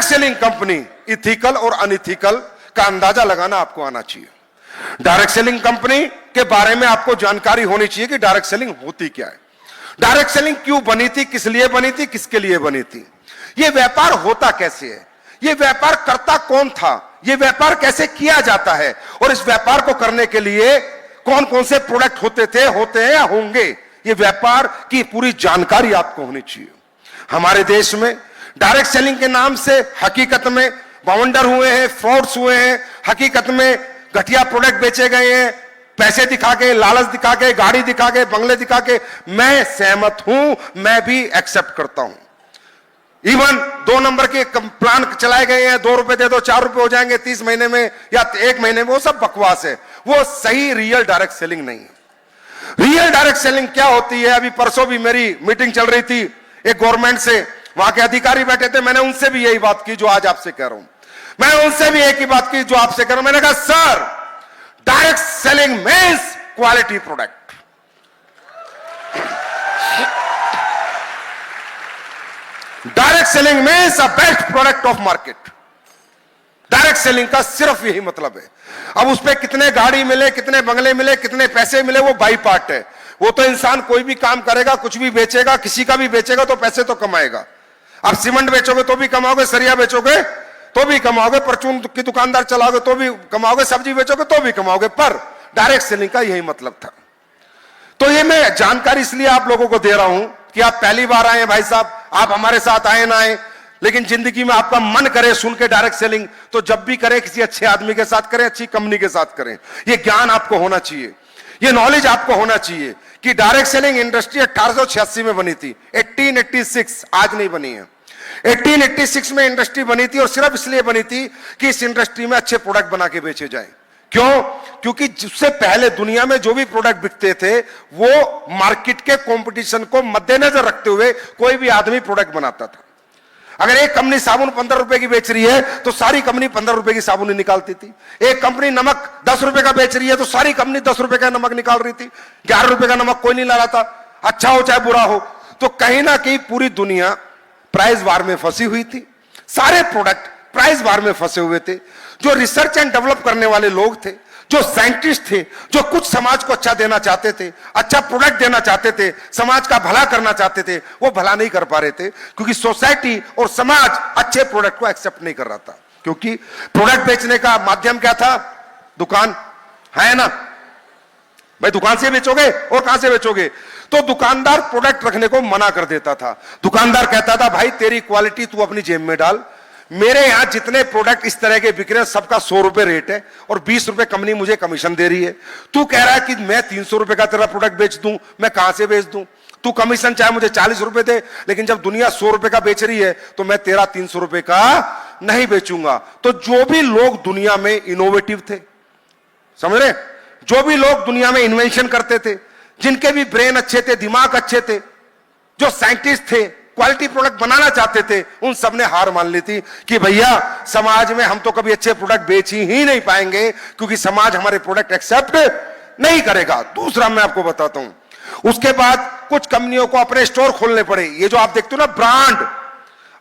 Direct selling company ethical और unethical का अंदाजा लगाना आपको आना चाहिए। डायरेक्ट सेलिंग कंपनी के बारे में आपको जानकारी होनी चाहिए कि डायरेक्ट सेलिंग होती क्या है, डायरेक्ट सेलिंग क्यों बनी थी, किस लिए बनी थी, किसके लिए बनी थी, यह व्यापार होता कैसे है, यह व्यापार करता कौन था, यह व्यापार कैसे किया जाता है, और इस व्यापार को करने के लिए कौन कौन से प्रोडक्ट होते थे, होते हैं या होंगे, यह व्यापार की पूरी जानकारी आपको होनी चाहिए। हमारे देश में डायरेक्ट सेलिंग के नाम से हकीकत में बाउंडर हुए हैं, फ्रॉड्स हुए हैं, हकीकत में घटिया प्रोडक्ट बेचे गए हैं, पैसे दिखा के, लालच दिखा के, गाड़ी दिखा के, बंगले दिखा के। मैं सहमत हूं, मैं भी एक्सेप्ट करता हूं। इवन 2 नंबर के प्लान चलाए गए हैं, 2 रुपए दे दो 4 रुपए हो जाएंगे 30 महीने में या 1 महीने में, वो सब बकवास है, वो सही रियल डायरेक्ट सेलिंग नहीं है। रियल डायरेक्ट सेलिंग क्या होती है? अभी परसों भी मेरी मीटिंग चल रही थी एक गवर्नमेंट से, वहां के अधिकारी बैठे थे, मैंने उनसे भी यही बात की जो आज आपसे कह रहा हूं, मैंने उनसे भी एक ही बात की जो आपसे कह रहा हूं। मैंने कहा sir, direct selling means quality product. Direct selling means a best product of market. Direct selling का सिर्फ यही मतलब है। अब उस पर कितने गाड़ी मिले, कितने बंगले मिले, कितने पैसे मिले, वो बाई पार्ट है। वो तो इंसान कोई भी काम करेगा, कुछ भी बेचेगा, किसी का भी बेचेगा तो पैसे तो कमाएगा। आप सीमेंट बेचोगे तो भी कमाओगे, सरिया बेचोगे तो भी कमाओगे, परचून की दुकानदार चलाओगे तो भी कमाओगे, सब्जी बेचोगे तो भी कमाओगे। पर डायरेक्ट सेलिंग का यही मतलब था। तो ये मैं जानकारी इसलिए आप लोगों को दे रहा हूं कि आप पहली बार आए भाई साहब, आप हमारे साथ आए ना आए, लेकिन जिंदगी में आपका मन करे सुन के डायरेक्ट सेलिंग, तो जब भी करें किसी अच्छे आदमी के साथ करें, अच्छी कंपनी के साथ करें। ये ज्ञान आपको होना चाहिए, ये नॉलेज आपको होना चाहिए कि डायरेक्ट सेलिंग इंडस्ट्री 1886 में बनी थी, 1886, आज नहीं बनी है। 1886 में इंडस्ट्री बनी थी और सिर्फ इसलिए बनी थी कि इस इंडस्ट्री में अच्छे प्रोडक्ट बना के बेचे जाए। क्यों? क्योंकि उससे पहले दुनिया में जो भी प्रोडक्ट बिकते थे वो मार्केट के कंपटीशन को मद्देनजर रखते हुए कोई भी आदमी प्रोडक्ट बनाता था। अगर एक कंपनी साबुन 15 रुपए की बेच रही है तो सारी कंपनी 15 रुपए की साबुन निकालती थी। एक कंपनी नमक 10 रुपए का बेच रही है तो सारी कंपनी 10 रुपए का नमक निकाल रही थी। 11 रुपए का नमक कोई नहीं ला रहा था, अच्छा हो चाहे बुरा हो। तो कहीं ना कहीं पूरी दुनिया प्राइस वार में फंसी हुई थी, सारे प्रोडक्ट प्राइस वार में फंसे हुए थे। जो रिसर्च एंड डेवलप करने वाले लोग थे, जो साइंटिस्ट थे, जो कुछ समाज को अच्छा देना चाहते थे, अच्छा प्रोडक्ट देना चाहते थे, समाज का भला करना चाहते थे, वो भला नहीं कर पा रहे थे क्योंकि सोसाइटी और समाज अच्छे प्रोडक्ट को एक्सेप्ट नहीं कर रहा था। क्योंकि प्रोडक्ट बेचने का माध्यम क्या था? दुकान है ना भाई, दुकान से बेचोगे और कहां से बेचोगे? तो दुकानदार प्रोडक्ट रखने को मना कर देता था। दुकानदार कहता था भाई तेरी क्वालिटी तू अपनी जेब में डाल, मेरे यहां जितने प्रोडक्ट इस तरह के बिक रहे हैं सबका 100 रुपए रेट है और 20 रुपए कंपनी मुझे कमीशन दे रही है। तू कह रहा है कि मैं 300 रुपए का तेरा प्रोडक्ट बेच दूं, मैं कहां से बेच दूं? तू कमीशन चाहे मुझे 40 रुपए दे, लेकिन जब दुनिया 100 रुपए का बेच रही है तो मैं तेरा 300 रुपए का नहीं बेचूंगा। तो जो भी लोग दुनिया में इनोवेटिव थे, समझ रहे, जो भी लोग दुनिया में इन्वेंशन करते थे, जिनके भी ब्रेन अच्छे थे, दिमाग अच्छे थे, जो साइंटिस्ट थे, क्वालिटी प्रोडक्ट बनाना चाहते थे, उन सब ने हार मान ली थी कि भैया समाज में हम तो कभी अच्छे प्रोडक्ट बेच ही नहीं पाएंगे क्योंकि समाज हमारे प्रोडक्ट एक्सेप्ट नहीं करेगा। दूसरा मैं आपको बताता हूं, उसके बाद कुछ कंपनियों को अपने स्टोर खोलने पड़े। ये जो आप देखते हो ना ब्रांड,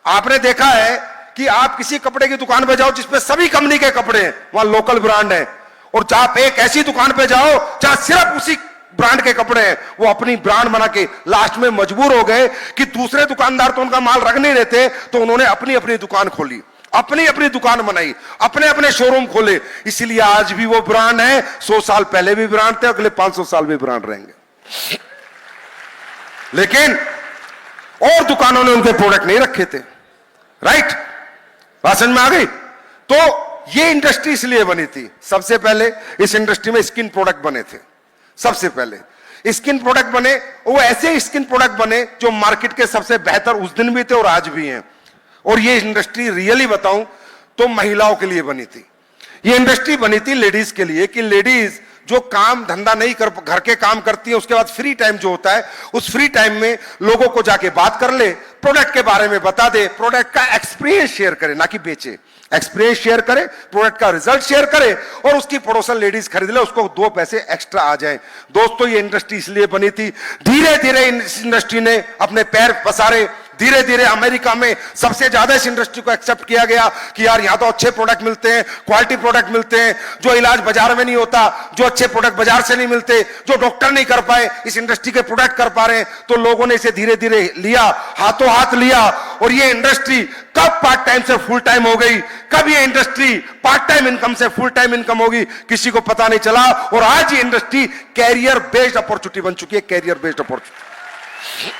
आपने देखा है कि आप किसी कपड़े की दुकान पे जाओ जिसपे सभी कंपनी के कपड़े हैं, वहां लोकल ब्रांड है, और आप एक ऐसी दुकान पे जाओ जहां सिर्फ उसी ब्रांड के कपड़े हैं, वो अपनी ब्रांड बना के लास्ट में मजबूर हो गए कि दूसरे दुकानदार तो उनका माल रख नहीं रहते, तो उन्होंने अपनी अपनी दुकान खोली, अपनी अपनी दुकान बनाई, अपने अपने शोरूम खोले। इसलिए आज भी वो ब्रांड है, 100 साल पहले भी ब्रांड थे, अगले 500 साल भी ब्रांड रहेंगे। लेकिन और दुकानों ने उनके प्रोडक्ट नहीं रखे थे। राइट, बात समझ में आ गई? तो ये इंडस्ट्री इसलिए बनी थी। सबसे पहले इस इंडस्ट्री में स्किन प्रोडक्ट बने थे। सबसे पहले स्किन प्रोडक्ट बने, वो ऐसे स्किन प्रोडक्ट बने जो मार्केट के सबसे बेहतर उस दिन भी थे और आज भी हैं। और ये इंडस्ट्री रियली बताऊं तो महिलाओं के लिए बनी थी। ये इंडस्ट्री बनी थी लेडीज के लिए कि लेडीज जो काम धंधा नहीं कर, घर के काम करती है, उसके बाद फ्री टाइम जो होता है, उस फ्री टाइम में लोगों को जाके बात कर ले, प्रोडक्ट के बारे में बता दे, प्रोडक्ट का एक्सपीरियंस शेयर करे, ना कि बेचे, एक्सपीरियंस शेयर करे, प्रोडक्ट का रिजल्ट शेयर करे और उसकी पड़ोसन लेडीज खरीद ले, उसको 2 पैसे एक्स्ट्रा आ जाए। दोस्तों ये इंडस्ट्री इसलिए बनी थी। धीरे धीरे इस इंडस्ट्री ने अपने पैर पसारे, धीरे धीरे अमेरिका में सबसे ज्यादा इस इंडस्ट्री को एक्सेप्ट किया गया कि यार यहां तो अच्छे प्रोडक्ट मिलते हैं, क्वालिटी प्रोडक्ट मिलते हैं, जो इलाज बाजार में नहीं होता, जो अच्छे प्रोडक्ट बाजार से नहीं मिलते, जो डॉक्टर नहीं कर पाए इस इंडस्ट्री के प्रोडक्ट कर पा रहे हैं। तो लोगों ने इसे धीरे धीरे लिया, हाथों हाथ लिया, और ये इंडस्ट्री कब पार्ट टाइम से फुल टाइम हो गई, कब ये इंडस्ट्री पार्ट टाइम इनकम से फुल टाइम इनकम होगी, किसी को पता नहीं चला। और आज ये इंडस्ट्री कैरियर बेस्ड अपॉर्चुनिटी बन चुकी है, कैरियर बेस्ड अपॉर्चुनिटी।